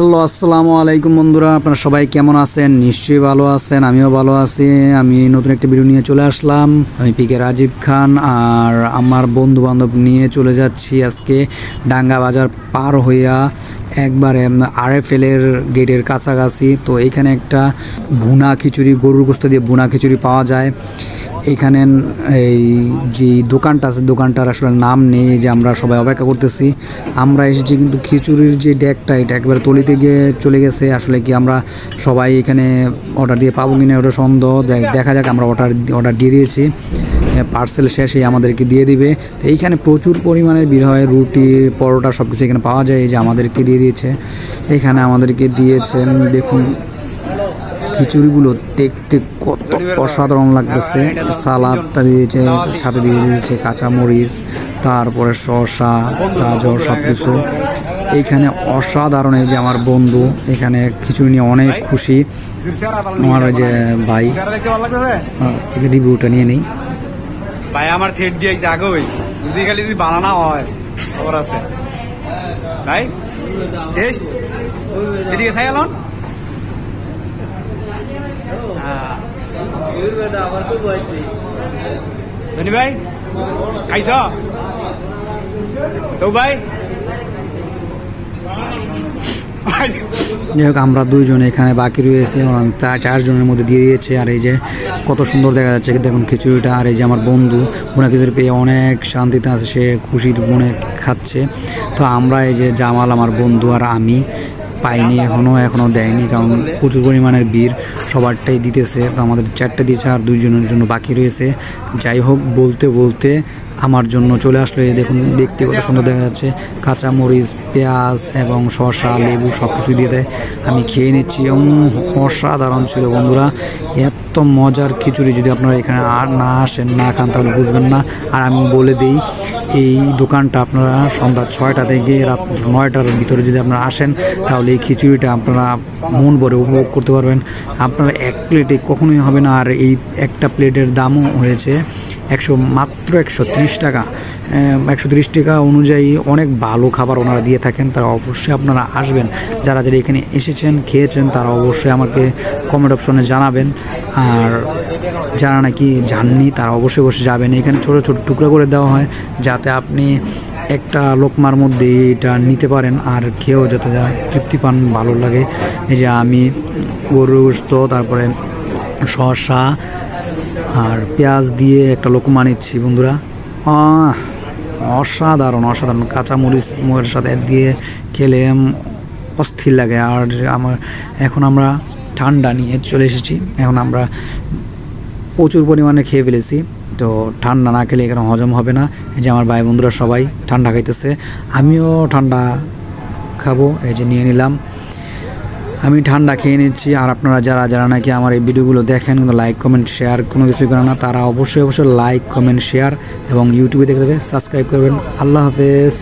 Hello আসসালামু আলাইকুম বন্ধুরা, আপনারা সবাই কেমন আছেন? নিশ্চয়ই ভালো আছেন, আমিও ভালো আছি। আমি নতুন একটা ভিডিও নিয়ে চলে আসলাম। আমি পিকে রাজীব খান আর আমার বন্ধু বান্ধব নিয়ে চলে যাচ্ছি আজকে ডাঙ্গা বাজার পার হইয়া একবারে RFL এর গেটের কাছাকাছি। তো এইখানে একটা ভুনা খিচুড়ি, গরুর গোশত দিয়ে ভুনা খিচুড়ি পাওয়া যায়। এখানে এই যে দোকানটা আছে, দোকানটার আসলে নাম নেই, যে আমরা সবাই অপেক্ষা করতেছি। আমরা এসেছি কিন্তু খিচুড়ির যে ডেকটা, এটা একবারে তলিতে গিয়ে চলে গেছে। আসলে কি আমরা সবাই এখানে অর্ডার দিয়ে পাবো কিনা ওটা সন্দেহ। দেখা যাক, আমরা অর্ডার দিয়ে দিয়েছি, পার্সেল শেষে আমাদেরকে দিয়ে দিবে। তো এইখানে প্রচুর পরিমাণের ভিড় হয়, রুটি পরোটা সব কিছু এখানে পাওয়া যায়। এই যে আমাদেরকে দিয়ে দিয়েছে, এখানে আমাদেরকে দিয়েছে। দেখুন খিচুড়িগুলো দেখতে কত অসাধারণ লাগতেছে। সালাদটা দিয়েছে, সাথে দিয়ে দিয়েছে কাঁচামরিচ, তারপরে শসা, গাজর সব কিছু। এইখানে অসাধারণ। এই যে আমার বন্ধু এখানে খিচুড়ি নিয়ে অনেক খুশি। আমার যে ভাই থেকে রিভিউটা নিয়ে নেই। ভাই আমার থেট দিয়েছে আগে, ওই যদি খালি যদি বানানো হয় খবর আছে ভাই। টেস্ট এদিকে খাই আলন। ধনী ভাই খাইছ তো ভাই? যাই হোক, আমরা দুইজন এখানে বাকি রয়েছে, চারজনের মধ্যে দিয়ে দিয়েছে। আর এই যে কত সুন্দর দেখা যাচ্ছে দেখুন খিচুড়িটা। আর এই যে আমার বন্ধু ভুনা খিচুড়ি পেয়ে অনেক শান্তিতে আছে, সে খুশির মনে খাচ্ছে। তো আমরা এই যে জামাল আমার বন্ধু আর আমি পাইনি, এখনও দেয়নি, কারণ প্রচুর পরিমাণের ভিড়, সবারটাই দিতেছে। তো আমাদের 4টা দিয়েছে আর 2জনের জন্য বাকি রয়েছে। যাই হোক, বলতে বলতে আমার জন্য চলে আসলো। এই দেখুন, দেখতে কত সুন্দর দেখা যাচ্ছে। কাঁচামরিচ, পেঁয়াজ এবং শসা, লেবু সব কিছু দিয়ে দেয়। আমি খেয়ে নিচ্ছি, অসাধারণ ছিল বন্ধুরা। এত মজার খিচুড়ি যদি আপনারা এখানে আর না আসেন, না খান, তাহলে বুঝবেন না। আর আমি বলে দিই, এই দোকানটা আপনারা সন্ধ্যা 6টা থেকে রাত 9টার ভিতরে যদি আপনারা আসেন, তাহলে এই খিচুড়িটা আপনারা মন ভরে উপভোগ করতে পারবেন। আপনারা এক প্লেটে কখনোই হবে না। আর এই একটা প্লেটের দামও হয়েছে মাত্র 130 টাকা। 130 টাকা অনুযায়ী অনেক ভালো খাবার ওনারা দিয়ে থাকেন। তারা অবশ্যই আপনারা আসবেন। যারা যারা এখানে এসেছেন, খেয়েছেন, তারা অবশ্যই আমাকে কমেন্ট অপশনে জানাবেন। আর যারা নাকি যাননি, তারা অবশ্যই যাবেন। এখানে ছোট ছোট টুকরা করে দেওয়া হয়, যাতে আপনি একটা লোকমার মধ্যে এটা নিতে পারেন আর খেয়েও যাতে তৃপ্তি পান, ভালো লাগে। এই যে আমি গরুর গোশত, তারপরে শসা আর পেঁয়াজ দিয়ে একটা লোকমা নিচ্ছি বন্ধুরা। অসাধারণ অসাধারণ। কাঁচামরিচ মুখের সাথে দিয়ে খেলে অস্থির লাগে। আর এখন আমরা ঠান্ডা নিয়ে চলে এসেছি। এখন আমরা প্রচুর পরিমাণে খেয়ে ফেলেছি। তো ঠান্ডা না খেলে এখানে হজম হবে না। এই যে আমার ভাই বন্ধুরা সবাই ঠান্ডা খাইতেছে, আমিও ঠান্ডা খাবো। এই যে নিয়ে নিলাম, আমি ঠান্ডা খেয়ে নিচ্ছি। আর আপনারা যারা যারা নাকি আমার এই ভিডিওগুলো দেখেন কিন্তু লাইক কমেন্ট শেয়ার কোনো কিছুই করেন না, তারা অবশ্যই লাইক কমেন্ট শেয়ার এবং ইউটিউবে দেখে দেবে, সাবস্ক্রাইব করবেন। আল্লাহ হাফেজ।